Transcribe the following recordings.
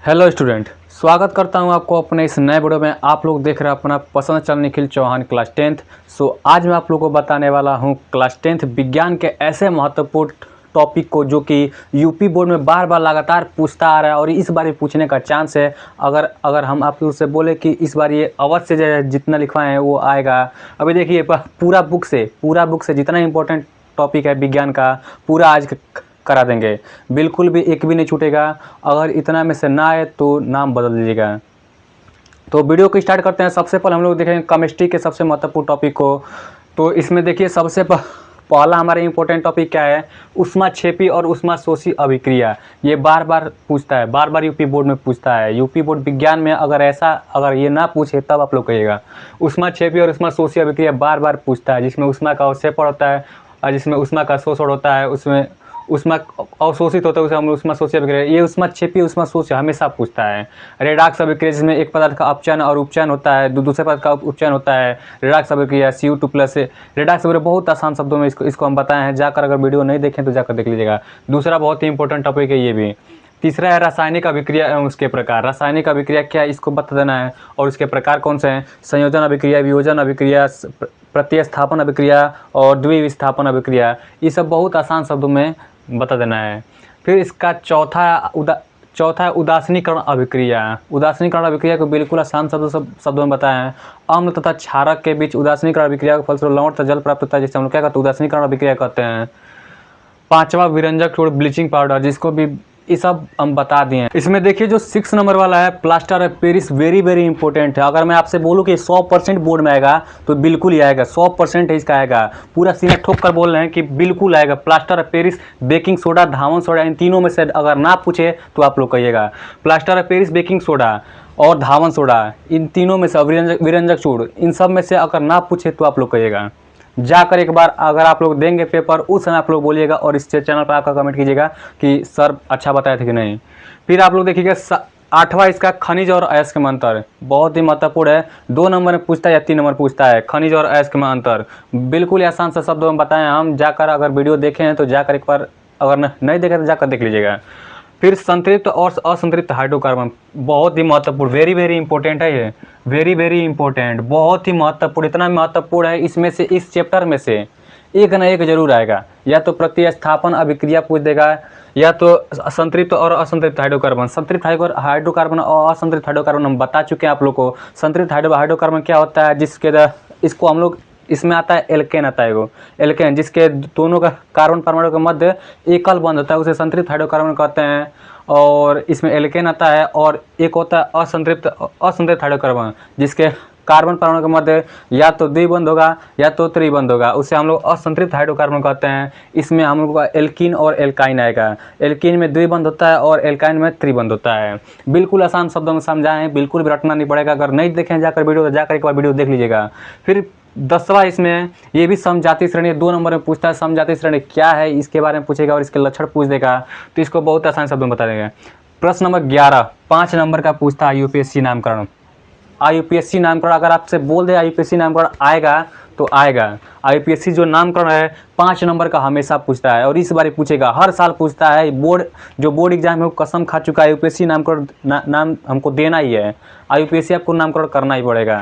Hello student, स्वागत करता हूं आपको अपने इस नए वीडियो में। आप लोग देख रहे हैं अपना पसंद channel Nikhil Chauhan class 10th। आज मैं आप लोगों को बताने वाला हूं क्लास 10th विज्ञान के ऐसे महत्वपूर्ण टॉपिक को जो कि यूपी बोर्ड में बार बार लगातार पूछता आ रहा है और इस बार भी पूछने का चांस है। अगर हम आप लोग से बोले कि इस बार ये अवश्य से जितना लिखवाए हैं वो आएगा। अभी देखिए पूरा बुक से जितना इंपॉर्टेंट टॉपिक है विज्ञान का पूरा आज करा देंगे, बिल्कुल भी एक भी नहीं छूटेगा। अगर इतना में से ना आए तो नाम बदल दीजिएगा। तो वीडियो को स्टार्ट करते हैं। सबसे पहले हम लोग देखेंगे केमिस्ट्री के सबसे महत्वपूर्ण टॉपिक को। तो इसमें देखिए सबसे पहला हमारा इंपॉर्टेंट टॉपिक क्या है, ऊष्माक्षेपी और ऊष्माशोषी अभिक्रिया। ये बार बार पूछता है, बार बार यूपी बोर्ड में पूछता है। यूपी बोर्ड विज्ञान में अगर ये ना पूछे तब आप लोग कहिएगा। ऊष्माक्षेपी और ऊष्माशोषी अभिक्रिया बार बार पूछता है, जिसमें ऊष्मा का अवक्षेपण होता है और जिसमें ऊष्मा का शोषण होता है, उसमें ऊष्मा अवशोषित होता है, उसे हम ऊष्माशोषी अभिक्रिया। ये ऊष्माक्षेपी ऊष्माशोषी हमेशा पूछता है। रेडॉक्स अभिक्रिया जिसमें एक पदार्थ का अपचयन और उपचयन होता है, दूसरे पदार्थ का उपचयन होता है, रेडॉक्स अभिक्रिया Cu2+ रेडॉक्स अभिक्रिया। बहुत आसान शब्दों में इसको हम बताए हैं, जाकर अगर वीडियो नहीं देखें तो जाकर देख लीजिएगा। दूसरा बहुत ही इंपॉर्टेंट टॉपिक है ये भी। तीसरा है रासायनिक अभिक्रिया एवं उसके प्रकार। रासायनिक अभिक्रिया क्या है इसको बता देना है और उसके प्रकार कौन से हैं। संयोजन अभिक्रिया, वियोजन अभिक्रिया, प्रतिस्थापन अभिक्रिया और द्विविस्थापन अभिक्रिया। ये सब बहुत आसान शब्दों में बता देना है। फिर इसका चौथा उदासीनीकरण अभिक्रिया। उदासीनीकरण अभिक्रिया को बिल्कुल आसान शब्दों में बताया है। अम्ल तथा क्षारक के बीच उदासीनीकरण अभिक्रिया के फलस्वरूप लवण तथा जल प्राप्त होता है, जिसे हम लोग क्या कहते हैं, उदासीनीकरण अभिक्रिया कहते हैं। पांचवा विरंजक छोड़ ब्लीचिंग पाउडर, जिसको भी ये सब हम बता दिए। इसमें देखिए जो 6 नंबर वाला है plaster of Paris, very very important है। अगर मैं आपसे बोलूँ कि 100% बोर्ड में आएगा तो बिल्कुल ही आएगा, 100% है इसका आएगा। पूरा सीना ठोक कर बोल रहे हैं कि बिल्कुल आएगा। Plaster of Paris, baking soda, धावन सोडा, इन तीनों में से अगर ना पूछे तो आप लोग कहिएगा। Plaster of Paris, baking soda और धावन सोडा, इन तीनों में से विरंजक चूड़, इन सब में से अगर ना पूछे तो आप लोग कहिएगा। जाकर एक बार अगर आप लोग देंगे पेपर उस समय आप लोग बोलिएगा और इस चैनल पर आकर कमेंट कीजिएगा कि सर अच्छा बताए थे कि नहीं। फिर आप लोग देखिएगा 8वां इसका खनिज और अयस्क में अंतर, बहुत ही महत्वपूर्ण है। 2 नंबर में पूछता है या 3 नंबर पूछता है, खनिज और अयस्क में अंतर। बिल्कुल आसान से शब्दों में बताएं हम। जाकर अगर वीडियो देखे हैं तो जाकर एक बार, अगर नहीं देखे तो जाकर देख लीजिएगा। फिर संतृप्त और असंतृप्त हाइड्रोकार्बन, बहुत ही महत्वपूर्ण, वेरी वेरी इंपॉर्टेंट है ये, वेरी वेरी इंपॉर्टेंट, बहुत ही महत्वपूर्ण। इतना महत्वपूर्ण है इसमें से, इस चैप्टर में से एक ना एक जरूर आएगा। या तो प्रतिस्थापन अभिक्रिया पूछ देगा या तो संतृप्त और असंतृप्त हाइड्रोकार्बन। संतृप्त हाइड्रोकार्बन और असंतृप्त हाइड्रोकार्बन हम बता चुके हैं आप लोग को। संतृप्त हाइड्रोकार्बन क्या होता है, इसको हम लोग, इसमें आता है एल्केन, आता है वो एल्केन, जिसके दोनों का कार्बन परमाणु के मध्य एकल बंध होता है, उसे संतृप्त हाइड्रोकार्बन कहते हैं। और इसमें एल्केन आता है। और एक होता है असंतृप्त हाइड्रोकार्बन, जिसके कार्बन परमाणु के मध्य या तो द्विबंध होगा या तो त्रिबंध होगा, उसे हम लोग असंतृप्त हाइड्रोकार्बन कहते हैं। इसमें हम लोग का एल्कीन और एल्काइन आएगा। एल्कीन में द्विबंध होता है और एल्काइन में त्रिबंध होता है। बिल्कुल आसान शब्दों में समझाएं, बिल्कुल भी रटना नहीं पड़ेगा। अगर नहीं देखें जाकर वीडियो तो जाकर एक बार वीडियो देख लीजिएगा। फिर 10वां इसमें ये भी समजाति श्रेणी, 2 नंबर में पूछता है समजाति श्रेणी क्या है, इसके बारे में पूछेगा और इसके लक्षण पूछ देगा, तो इसको बहुत आसान शब्दों में बता देगा। प्रश्न नंबर 11 5 नंबर का पूछता है यूपीएससी नामकरण। आईयूपीएससी नामकरण अगर आपसे बोल दे आईयूपीएससी नामकरण आएगा तो आएगा। आईयूपीएससी जो नामकरण है 5 नंबर का हमेशा पूछता है और इस बार पूछेगा, हर साल पूछता है। बोर्ड एग्जाम में कसम खा चुका है यूपीएससी नामकरण नाम हमको देना ही है। आईयूपीएससी आपको नामकरण करना ही पड़ेगा।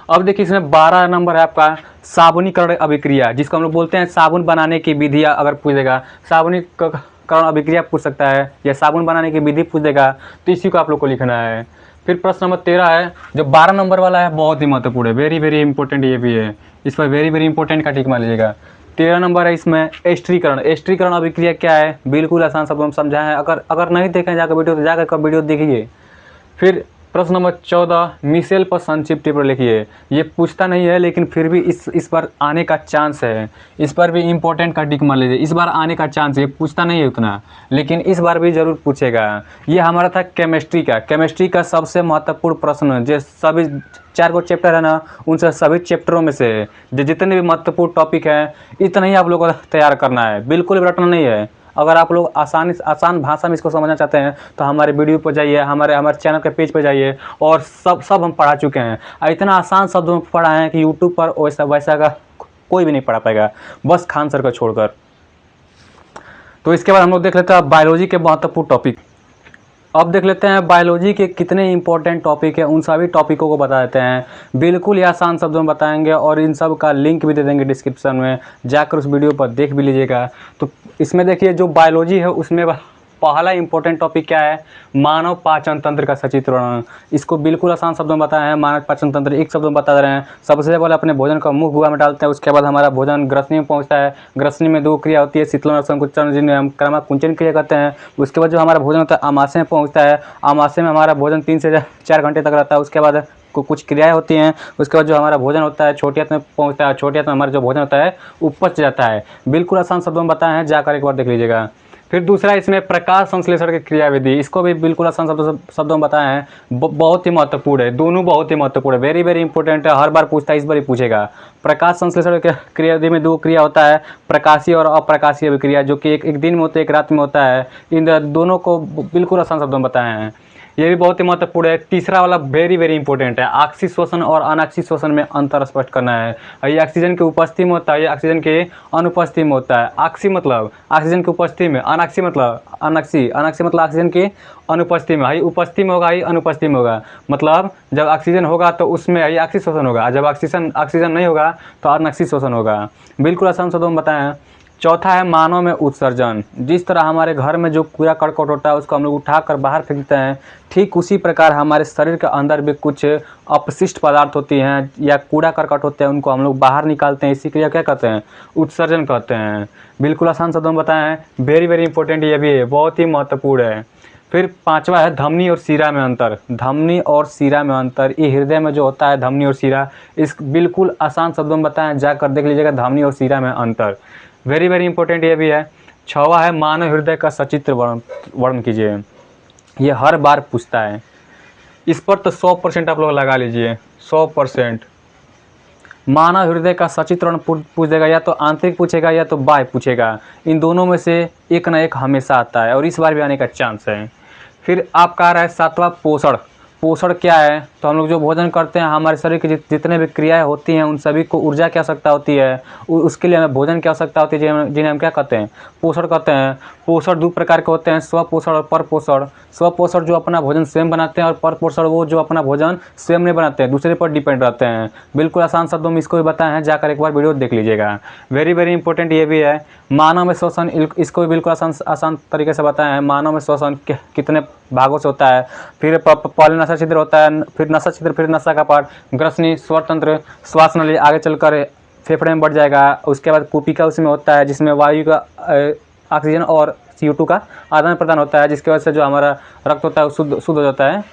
अब देखिए इसमें 12 नंबर है आपका साबुनीकरण अभिक्रिया, जिसको हम लोग बोलते हैं साबुन बनाने की विधि। अगर पूछेगा साबुनीकरण अभिक्रिया पूछ सकता है या साबुन बनाने की विधि पूछ देगा, तो इसी को आप लोग को लिखना है। फिर प्रश्न नंबर 13 है, जो 12 नंबर वाला है बहुत ही महत्वपूर्ण है, वेरी वेरी इंपॉर्टेंट ये भी है। इस पर वेरी वेरी इंपॉर्टेंट का टिक मान लीजिएगा। 13 नंबर है इसमें एस्ट्रीकरण अभिक्रिया क्या है, बिल्कुल आसान शब्दों में समझा है। अगर नहीं देखें जाकर वीडियो तो जाकर वीडियो देखिए। फिर प्रश्न नंबर 14 मिशेल पर संक्षिप्त टिप्पणी लिखिए। ये पूछता नहीं है लेकिन फिर भी इस बार आने का चांस है। इस पर भी इंपॉर्टेंट का टिक मान लीजिए, इस बार आने का चांस है। पूछता नहीं है उतना लेकिन इस बार भी जरूर पूछेगा। ये हमारा था केमिस्ट्री का सबसे महत्वपूर्ण प्रश्न, जो सभी 4 गो चैप्टर है ना, उनसे सभी चैप्टरों में से जो जितने भी महत्वपूर्ण टॉपिक है इतना ही आप लोगों को तैयार करना है, बिल्कुल भी रटना नहीं है। अगर आप लोग आसान भाषा में इसको समझना चाहते हैं तो हमारे वीडियो पर जाइए, हमारे चैनल के पेज पर जाइए और सब हम पढ़ा चुके हैं। इतना आसान शब्दों में पढ़ा है कि यूट्यूब पर वैसा का कोई भी नहीं पढ़ा पाएगा, बस खान सर को छोड़कर। तो इसके बाद हम लोग देख लेते हैं बायोलॉजी के महत्वपूर्ण टॉपिक। अब देख लेते हैं बायोलॉजी के कितने इंपॉर्टेंट टॉपिक है, उन सभी टॉपिकों को बता देते हैं। बिल्कुल ही आसान शब्दों में बताएंगे और इन सब का लिंक भी दे देंगे डिस्क्रिप्शन में, जाकर उस वीडियो पर देख भी लीजिएगा। तो इसमें देखिए जो बायोलॉजी है उसमें पहला इंपॉर्टेंट टॉपिक क्या है, मानव पाचन तंत्र का सचित्र वर्णन। इसको बिल्कुल आसान शब्दों में बताया है। मानव पाचन तंत्र एक शब्द में बता दे रहे हैं। सबसे पहले अपने भोजन का मुंह गुहा में डालते हैं, उसके बाद हमारा भोजन ग्रसनी में पहुंचता है। ग्रसनी में दो क्रिया होती है, शीतलन और संकुचन, जिन्हें हम क्रमाकुंचन क्रिया कहते हैं। उसके बाद जो हमारा भोजन होता है आमाशय में पहुँचता है। आमाशय में हमारा भोजन 3 से 4 घंटे तक रहता है। उसके बाद कुछ क्रियाएं होती हैं। उसके बाद जो हमारा भोजन होता है छोटी आंत में पहुंचता है। छोटी आंत में हमारा जो भोजन होता है उपच जाता है। बिल्कुल आसान शब्दों में बताए हैं, जाकर एक बार देख लीजिएगा। फिर दूसरा इसमें प्रकाश संश्लेषण की क्रियाविधि, इसको भी बिल्कुल आसान शब्दों में बताए हैं। बहुत ही महत्वपूर्ण है, दोनों बहुत ही महत्वपूर्ण है, वेरी वेरी इंपॉर्टेंट है। हर बार पूछता है, इस बार ही पूछेगा। प्रकाश संश्लेषण की क्रियाविधि में 2 क्रिया होता है, प्रकाशीय और अप्रकाशीय अभिक्रिया, जो कि एक दिन में होता है, एक रात में होता है। इन दोनों को बिल्कुल आसान शब्दों में बताए हैं। ये भी बहुत ही महत्वपूर्ण है। तीसरा वाला वेरी वेरी इंपॉर्टेंट है, ऑक्सी श्वसन और अनॉक्सी श्वसन में अंतर स्पष्ट करना है। ये ऑक्सीजन की उपस्थिति में होता है, ये ऑक्सीजन के अनुपस्थिति में होता है। ऑक्सी मतलब ऑक्सीजन की उपस्थिति में, अनॉक्सी मतलब अनॉक्सी मतलब ऑक्सीजन की अनुपस्थिति में। हाई उपस्थिति में होगा, हाई अनुपस्थिति में होगा। मतलब जब ऑक्सीजन होगा तो उसमें हाई ऑक्सी श्वसन होगा, जब ऑक्सीजन नहीं होगा तो अनॉक्सी श्वसन होगा। बिल्कुल आसान शब्दों में बताएं। चौथा है मानव में उत्सर्जन। जिस तरह हमारे घर में जो कूड़ा करकट होता है उसको हम लोग उठाकर बाहर फेंक देते हैं, ठीक उसी प्रकार हमारे शरीर के अंदर भी कुछ अपशिष्ट पदार्थ होती हैं या कूड़ा करकट होते हैं, उनको हम लोग बाहर निकालते हैं। इसी क्रिया क्या कहते हैं, उत्सर्जन कहते हैं। बिल्कुल आसान शब्दों में बताएं हैं, वेरी वेरी इंपॉर्टेंट ये भी है, बहुत ही महत्वपूर्ण है। फिर पांचवा है धमनी और सीरा में अंतर। धमनी और सीरा में अंतर, ये हृदय में जो होता है धमनी और सीरा, इस बिल्कुल आसान शब्दों में बताएं, जाकर देख लीजिएगा धमनी और सीरा में अंतर। वेरी वेरी इंपॉर्टेंट ये भी है। छवा है मानव हृदय का सचित्र वर्णन कीजिए। ये हर बार पूछता है, इस पर तो 100% आप लोग लगा लीजिए, 100%। मानव हृदय का सचित्र पूछ देगा, या तो आंतरिक पूछेगा या तो बाह्य पूछेगा। इन दोनों में से एक ना एक हमेशा आता है और इस बार भी आने का चांस है। फिर आपका आ रहा है 7वां पोषण। पोषण क्या है, तो हम लोग जो भोजन करते हैं, हमारे शरीर की जितने भी क्रियाएं होती हैं उन सभी को ऊर्जा की आवश्यकता होती है। उसके लिए हमें भोजन की आवश्यकता होती है, जिन्हें हम क्या कहते हैं, पोषण कहते हैं। पोषण 2 प्रकार के होते हैं, स्वपोषण और परपोषण। स्वपोषण जो अपना भोजन स्वयं बनाते हैं और परपोषण वो जो अपना भोजन स्वयं नहीं बनाते हैं, दूसरे पर डिपेंड रहते हैं। बिल्कुल आसान शब्दों में इसको भी बताया है, जाकर एक बार वीडियो देख लीजिएगा। वेरी वेरी इंपॉर्टेंट ये भी है। मानव में श्वसन, इसको भी बिल्कुल आसान तरीके से बताया है। मानव में श्वसन कितने भागों से होता है। फिर पहले नसा छिद्र होता है, फिर नसा छिद्र, फिर नसा का पार्ट, ग्रसनी, स्वरतंत्र, श्वास नली, आगे चलकर फेफड़े में बढ़ जाएगा। उसके बाद कुपिका उसमें होता है, जिसमें वायु का ऑक्सीजन और CO2 का आदान प्रदान होता है, जिसकी वजह से जो हमारा रक्त होता है वो शुद्ध हो जाता है।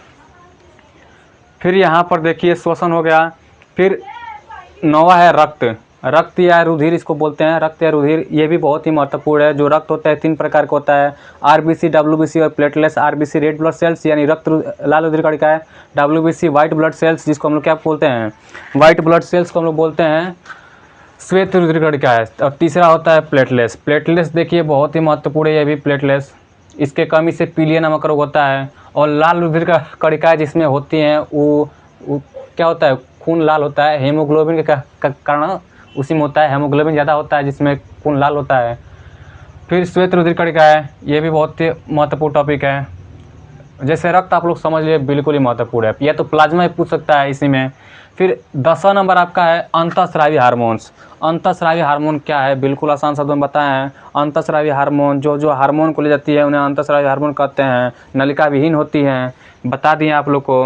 फिर यहाँ पर देखिए श्वसन हो गया। फिर 9वां है रक्त या रुधिर, इसको बोलते हैं रक्त या रुधिर। ये भी बहुत ही महत्वपूर्ण है। जो रक्त होता है 3 प्रकार का होता है, RBC, WBC और platelets. RBC red blood cells यानी लाल रुधिर कणिका है। WBC वाइट ब्लड सेल्स, जिसको हम लोग क्या बोलते हैं, वाइट ब्लड सेल्स को हम लोग बोलते हैं श्वेत रुधिर कणिका है। और तीसरा होता है प्लेटलेट्स। प्लेटलेट्स देखिए बहुत ही महत्वपूर्ण है ये भी प्लेटलेट्स। इसके कमी से पीलिया नामक रोग होता है। और लाल रुधिर का कणिका जिसमें होती हैं वो क्या होता है, खून लाल होता है, हीमोग्लोबिन के कारण उसी में होता है। हेमोग्लोबिन ज़्यादा होता है जिसमें खून लाल होता है। फिर श्वेत रुधिर कणिका है, ये भी बहुत ही महत्वपूर्ण टॉपिक है। जैसे रक्त आप लोग समझ लिए, बिल्कुल ही महत्वपूर्ण है। या तो प्लाज्मा ही पूछ सकता है इसी में। फिर 10वां नंबर आपका है अंतःस्रावी हार्मोन्स। अंतःस्रावी हार्मोन क्या है, बिल्कुल आसान शब्दों में बताए हैं। अंतःस्रावी हार्मोन जो हार्मोन को ले जाती है उन्हें अंतःस्रावी हार्मोन कहते हैं। नलिका विहीन होती हैं, बता दिए आप लोग को।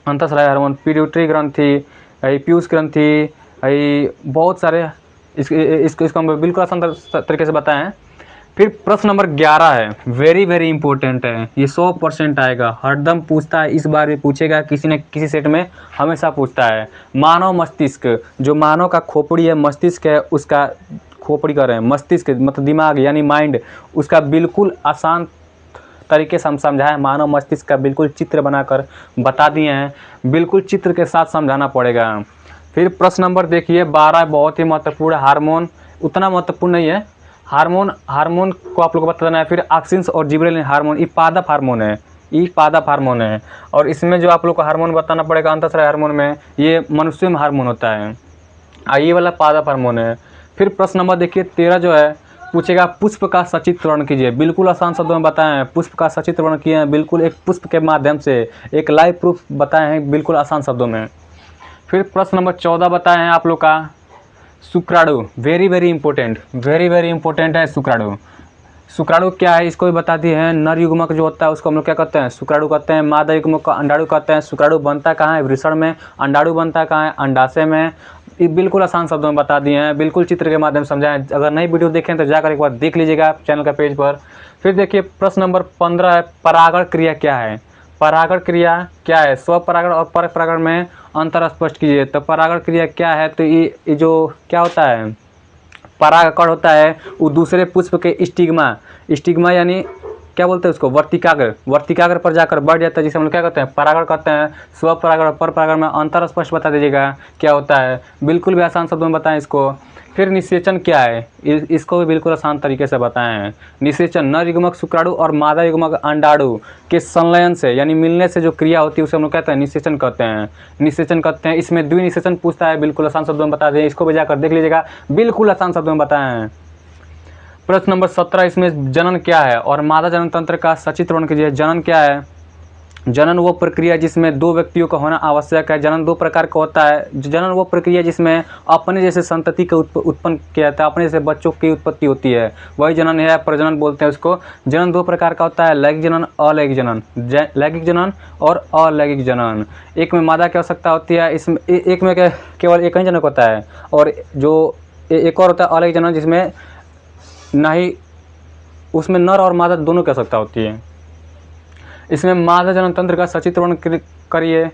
अंतःस्रावी हार्मोन पिट्यूटरी ग्रंथि, पीयूष ग्रंथि, बहुत सारे इसको हम बिल्कुल आसान तरीके से बताएं। फिर प्रश्न नंबर 11 है, वेरी वेरी इंपॉर्टेंट है। ये 100% आएगा, हरदम पूछता है, इस बार भी पूछेगा, किसी न किसी सेट में हमेशा पूछता है। मानव मस्तिष्क, जो मानव का खोपड़ी है, मस्तिष्क है, उसका खोपड़ी कर रहे हैं, मस्तिष्क मतलब दिमाग यानी माइंड, उसका बिल्कुल आसान तरीके से हम समझाएं। मानव मस्तिष्क का बिल्कुल चित्र बनाकर बता दिए हैं, बिल्कुल चित्र के साथ समझाना पड़ेगा। फिर प्रश्न नंबर देखिए 12, बहुत ही महत्वपूर्ण। हार्मोन उतना महत्वपूर्ण नहीं है। हार्मोन को आप लोग को बता देना है। फिर ऑक्सिन्स और जिबरेलिन हार्मोन, ये पादप हार्मोन है, ये पादप हार्मोन है। और इसमें जो आप लोग को हार्मोन बताना पड़ेगा अंतःस्रावी हार्मोन में, ये मनुष्य में हार्मोन होता है, ये वाला पादप हार्मोन है। फिर प्रश्न नंबर देखिए 13 जो है, पूछेगा पुष्प का सचित्र वर्णन कीजिए। बिल्कुल आसान शब्दों में बताएं हैं, पुष्प का सचित्र वर्णन किए हैं, बिल्कुल एक पुष्प के माध्यम से एक लाइव प्रूफ बताए हैं बिल्कुल आसान शब्दों में। फिर प्रश्न नंबर 14 बताए हैं आप लोग का शुक्राणु, वेरी वेरी इंपॉर्टेंट है शुक्राणु। शुक्राणु क्या है इसको भी बता दिए हैं। नर युग्मक जो होता है उसको हम लोग क्या कहते हैं, शुक्राणु कहते हैं। मादा युग्मक को अंडाणु कहते हैं। शुक्राणु बनता कहाँ है, वृषण में। अंडाणु बनता कहाँ है, अंडाशय में। ये बिल्कुल आसान शब्दों में बता दिए हैं, बिल्कुल चित्र के माध्यम से समझाएं। अगर नई वीडियो देखें तो जाकर एक बार देख लीजिएगा चैनल का पेज पर। फिर देखिए प्रश्न नंबर 15 है, परागण क्रिया क्या है। परागण क्रिया क्या है, स्वपरागण और परपरागण में अंतर स्पष्ट कीजिए। तो परागण क्रिया क्या है, तो ये जो क्या होता है, परागकण होता है वो दूसरे पुष्प के स्टिग्मा यानी क्या बोलते हैं उसको, वर्तिकाग्र पर जाकर बढ़ जाता है, जिसे हम लोग क्या कहते हैं, परागण कहते हैं। स्वपरागण और परपरागण में अंतर स्पष्ट बता दीजिएगा क्या होता है, बिल्कुल भी आसान शब्दों में बताएं इसको। फिर निषेचन क्या है, इसको भी बिल्कुल आसान तरीके से बताएं। निषेचन नर युग्मक शुक्राणु और मादा युग्मक अंडाणु के संलयन से यानी मिलने से जो क्रिया होती है उसे हम लोग कहते हैं निषेचन कहते हैं। इसमें द्विनिषेचन पूछता है, बिल्कुल आसान शब्दों में बता दें, इसको भी जाकर देख लीजिएगा, बिल्कुल आसान शब्दों में बताएं। प्रश्न नंबर 17 इसमें जनन क्या है और मादा जनन तंत्र का सचित्र वर्णन कीजिए। जनन क्या है, जनन वो प्रक्रिया जिसमें दो व्यक्तियों का होना आवश्यक है। जनन दो प्रकार का होता है। जनन वो प्रक्रिया जिसमें अपने जैसे संतति का उत्पन्न किया जाता है, अपने जैसे बच्चों की उत्पत्ति होती है, वही जनन है, प्रजनन बोलते हैं उसको। जनन दो प्रकार का होता है, लैंगिक जनन, अलैंगिक जनन। लैंगिक जनन और अलैंगिक जनन। एक में मादा की आवश्यकता होती है, इसमें एक में केवल एक ही जनक होता है, और जो एक और होता है अलैंगिक जनन जिसमें ना ही उसमें नर और मादा दोनों की आवश्यकता होती है। इसमें मादा जनन तंत्र का सचित्र वर्णन करिए,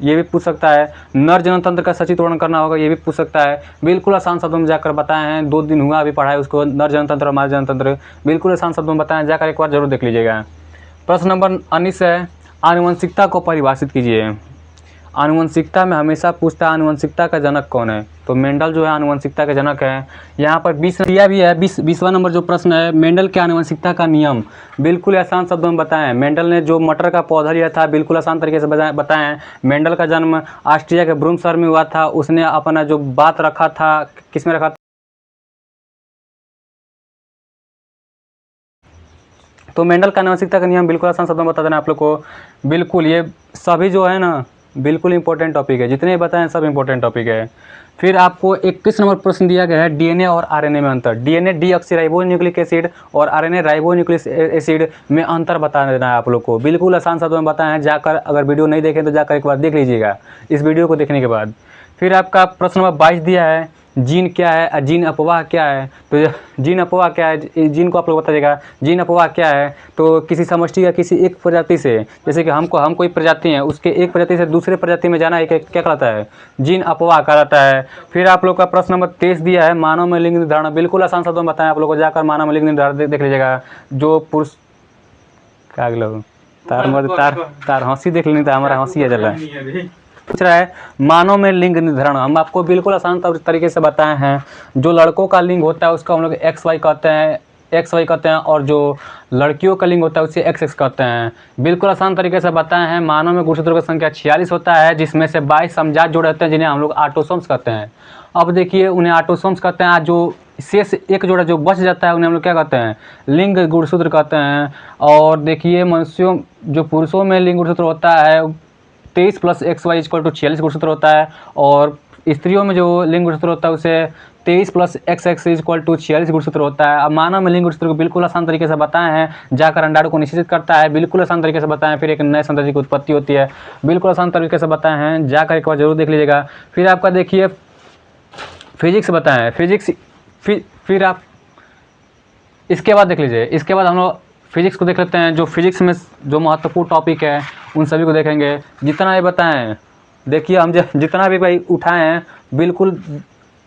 ये भी पूछ सकता है। नर जनन तंत्र का सचित्र वर्णन करना होगा, ये भी पूछ सकता है। बिल्कुल आसान शब्दों में जाकर बताए हैं, 2 दिन हुआ अभी पढ़ाए उसको, नर जनन तंत्र और मादा जनन तंत्र बिल्कुल आसान शब्दों में बताएं, जाकर एक बार जरूर देख लीजिएगा। प्रश्न नंबर 19 है, आनुवंशिकता को परिभाषित कीजिए। आनुवंशिकता में हमेशा पूछता है आनुवंशिकता का जनक कौन है, तो मेंडल जो है आनुवंशिकता का जनक है। यहाँ पर 20 दिया भी है, 20वां नंबर जो प्रश्न है, मेंडल के आनुवंशिकता का नियम बिल्कुल आसान शब्दों में बताएं। मेंडल ने जो मटर का पौधा लिया था, बिल्कुल आसान तरीके से बताएं। मेंडल का जन्म ऑस्ट्रिया के ब्रूम शहर में हुआ था। उसने अपना जो बात रखा था, किस में रखा था, तो मेंडल का आनुवंशिकता का नियम बिल्कुल आसान शब्दों में बता देना आप लोग को। बिल्कुल ये सभी जो है ना बिल्कुल इंपॉर्टेंट टॉपिक है, जितने बताएं सब इंपॉर्टेंट टॉपिक है। फिर आपको 21 नंबर प्रश्न दिया गया है, डीएनए और आरएनए में अंतर। डीएनए डीऑक्सीराइबोन्यूक्लिक एसिड और आरएनए राइबोन्यूक्लिक एसिड में अंतर बता देना है आप लोग को, बिल्कुल आसान शब्दों में बताएं हैं। जाकर अगर वीडियो नहीं देखें तो जाकर एक बार देख लीजिएगा इस वीडियो को देखने के बाद। फिर आपका प्रश्न नंबर 22 दिया है, जीन क्या है, जीन अपवाह क्या है। तो जीन अपवाह क्या है, जीन को आप लोग बताइएगा। जीन अपवाह क्या है, तो किसी समष्टि या किसी एक प्रजाति से, जैसे कि हम कोई प्रजाति है, उसके एक प्रजाति से दूसरे प्रजाति में जाना है, क्या कहलाता है, जीन अपवाह कहलाता है। फिर आप लोग का प्रश्न नंबर 23 दिया है, मानव में लिंग निर्धारण, बिल्कुल आसान शब्दों में बताएं आप लोग को, जाकर मानव में लिंग निर्धारण देख लीजिएगा। जो पुरुष क्या लोग तार हंसी देख लेनी था, हमारा हंसी है चला पूछ रहा है मानव में लिंग निर्धारण। हम आपको बिल्कुल आसान तरीके से बताए हैं। जो लड़कों का लिंग होता है उसको हम लोग XY कहते हैं, और जो लड़कियों का लिंग होता है उसे XX कहते हैं। बिल्कुल आसान तरीके से बताए हैं। मानव में गुणसूत्रों की संख्या 46 होता है, जिसमें से 22 समजात जोड़े होते हैं, जिन्हें हम लोग ऑटोसोम्स कहते हैं। अब देखिए उन्हें ऑटोसोम्स कहते हैं। जो शेष एक जोड़ा जो बच जाता है उन्हें हम लोग क्या कहते हैं, लिंग गुणसूत्र कहते हैं। और देखिए मनुष्यों जो पुरुषों में लिंग गुणसूत्र होता है 23 + XY = 46 गुणसूत्र होता है, और स्त्रियों में जो लिंग गुणसूत्र होता है उसे 23 + XX = 46 गुणसूत्र होता है। अब मानव में लिंग गुणसूत्र को बिल्कुल आसान तरीके से बताए हैं, जाकर अंडाणु को निषेचित करता है, बिल्कुल आसान तरीके से बताएं। फिर एक नए संतति की उत्पत्ति होती है, बिल्कुल आसान तरीके से बताए हैं, जाकर एक बार जरूर देख लीजिएगा। फिर आपका देखिए फिजिक्स बताएं, फिर आप इसके बाद देख लीजिए। इसके बाद हम लोग फिजिक्स को देख लेते हैं। जो फिजिक्स में जो महत्वपूर्ण टॉपिक है उन सभी को देखेंगे, जितना ये बताएं। देखिए हम जितना भी भाई उठाए हैं बिल्कुल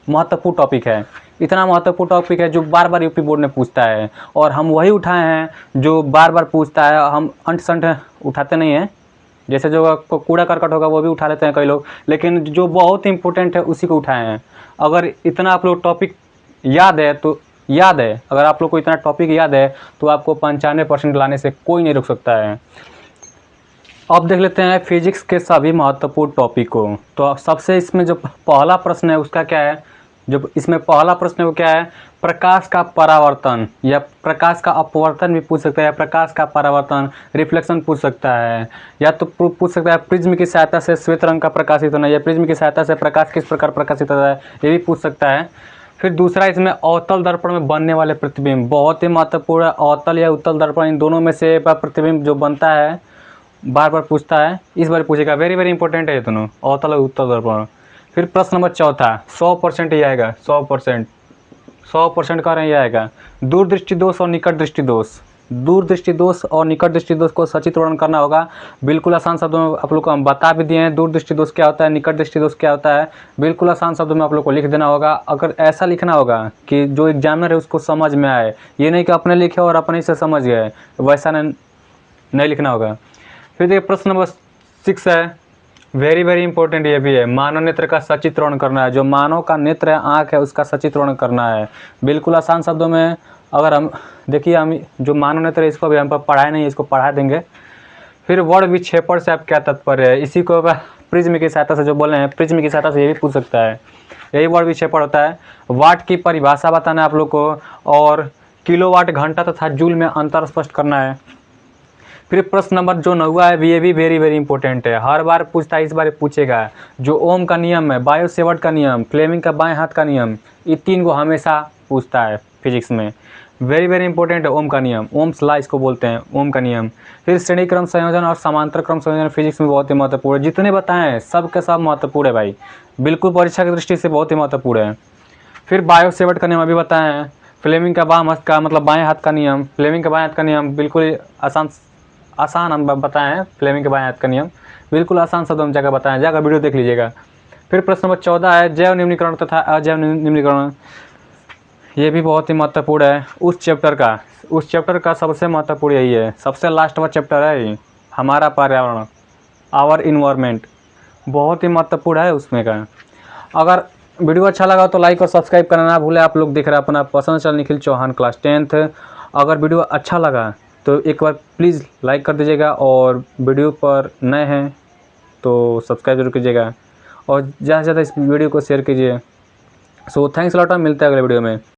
महत्वपूर्ण टॉपिक है, इतना महत्वपूर्ण टॉपिक है जो बार बार यूपी बोर्ड ने पूछता है, और हम वही उठाए हैं जो बार बार पूछता है। हम अंट संट उठाते नहीं हैं, जैसे जो कूड़ा करकट होगा वो भी उठा लेते हैं कई लोग, लेकिन जो बहुत इंपॉर्टेंट है उसी को उठाए हैं। अगर इतना आप लोग टॉपिक याद है तो अगर आप लोग को इतना टॉपिक याद है तो आपको 95% लाने से कोई नहीं रोक सकता है। अब देख लेते हैं फिजिक्स के सभी महत्वपूर्ण टॉपिक को। तो सबसे इसमें जो पहला प्रश्न है उसका क्या है, जो इसमें पहला प्रश्न वो क्या है, प्रकाश का परावर्तन या प्रकाश का अपवर्तन भी पूछ सकता है, या प्रकाश का परावर्तन रिफ्लेक्शन पूछ सकता है, या तो पूछ सकता है प्रिज्म की सहायता से श्वेत रंग का प्रकाशित होना, या प्रिज्म की सहायता से प्रकाश किस प्रकार प्रकाशित होता है, ये भी पूछ सकता है। फिर दूसरा इसमें अवतल दर्पण में बनने वाले प्रतिबिंब, बहुत ही महत्वपूर्ण है। अवतल या उत्तल दर्पण, इन दोनों में से प्रतिबिंब जो बनता है बार बार पूछता है, इस बार पूछेगा, वेरी वेरी इंपॉर्टेंट है ये दोनों, अवतल और उत्तल दर्पण। फिर प्रश्न नंबर चौथा 100% ही आएगा, 100% कह रहे हैं ये आएगा, दूरदृष्टि दोष और निकट दृष्टि दोष। दूरदृष्टि दोष और निकट दृष्टि दोष को सचित्र वर्णन करना होगा। बिल्कुल आसान शब्दों में आप लोग को हम बता भी दिए हैं, दूरदृष्टि दोष क्या होता है, निकट दृष्टि दोष क्या होता है, बिल्कुल आसान शब्दों में आप लोग को लिख देना होगा। अगर ऐसा लिखना होगा कि जो एग्जामिनर है उसको समझ में आए, ये नहीं कि अपने लिखे और अपने से समझ गए, वैसा नहीं लिखना होगा। फिर देखिए प्रश्न नंबर 6 है, वेरी वेरी इंपॉर्टेंट ये भी है, मानव नेत्र का सचित्र वर्णन करना है। जो मानव का नेत्र है, आँख है, उसका सचित्र वर्णन करना है। बिल्कुल आसान शब्दों में अगर हम देखिए, हम जो मानव नेत्र है इसको भी हम पर पढ़ाए नहीं, इसको पढ़ा देंगे। फिर वर्ण विक्षेपण से आप क्या तात्पर्य है, इसी को प्रिज्म की सहायता से जो बोले हैं, प्रिज्म की सहायता से ये भी पूछ सकता है, यही वर्ण विक्षेपण होता है। वाट की परिभाषा बताना है आप लोग को, और किलोवाट घंटा तथा जूल में अंतर स्पष्ट करना है। फिर प्रश्न नंबर जो 9 है ये भी वेरी वेरी इंपॉर्टेंट है, हर बार पूछता है, इस बार पूछेगा। जो ओम का नियम है, बायो सेवर्ट का नियम, फ्लेमिंग का बाएं हाथ का नियम, ये 3 को हमेशा पूछता है फिजिक्स में। वेरी वेरी इंपॉर्टेंट है ओम का नियम, ओम्स लॉ इसको बोलते हैं, ओम का नियम। फिर श्रेणी क्रम संयोजन और समांतर क्रम संयोजन फिजिक्स में बहुत ही महत्वपूर्ण है। जितने बताएं सब के सब महत्वपूर्ण है भाई, बिल्कुल परीक्षा की दृष्टि से बहुत ही महत्वपूर्ण है। फिर बायो सेवर्ट का नियम अभी बताएं हैं, फ्लेमिंग का बाम हाथ का मतलब बाएं हाथ का नियम, फ्लेमिंग का बाएं हाथ का नियम बिल्कुल आसान हम बताएं हैं। फ्लेमिंग के बाएं हाथ का नियम बिल्कुल आसान शब्दों में जाकर बताएं, जाकर वीडियो देख लीजिएगा। फिर प्रश्न नंबर 14 है, जैव निम्नीकरण तथा अजैव निम्नीकरण, ये भी बहुत ही महत्वपूर्ण है। उस चैप्टर का सबसे महत्वपूर्ण यही है, सबसे लास्ट वाला चैप्टर है हमारा पर्यावरण, आवर इन्वायरमेंट, बहुत ही महत्वपूर्ण है उसमें का। अगर वीडियो अच्छा लगा तो लाइक और सब्सक्राइब करना ना भूलें। आप लोग देख रहे हैं अपना पसंद channel Nikhil Chauhan class 10th। अगर वीडियो अच्छा लगा तो एक बार प्लीज़ लाइक कर दीजिएगा, और वीडियो पर नए हैं तो सब्सक्राइब जरूर कीजिएगा, और ज़्यादा से ज़्यादा इस वीडियो को शेयर कीजिए। सो थैंक्स लॉट, मिलते हैं अगले वीडियो में।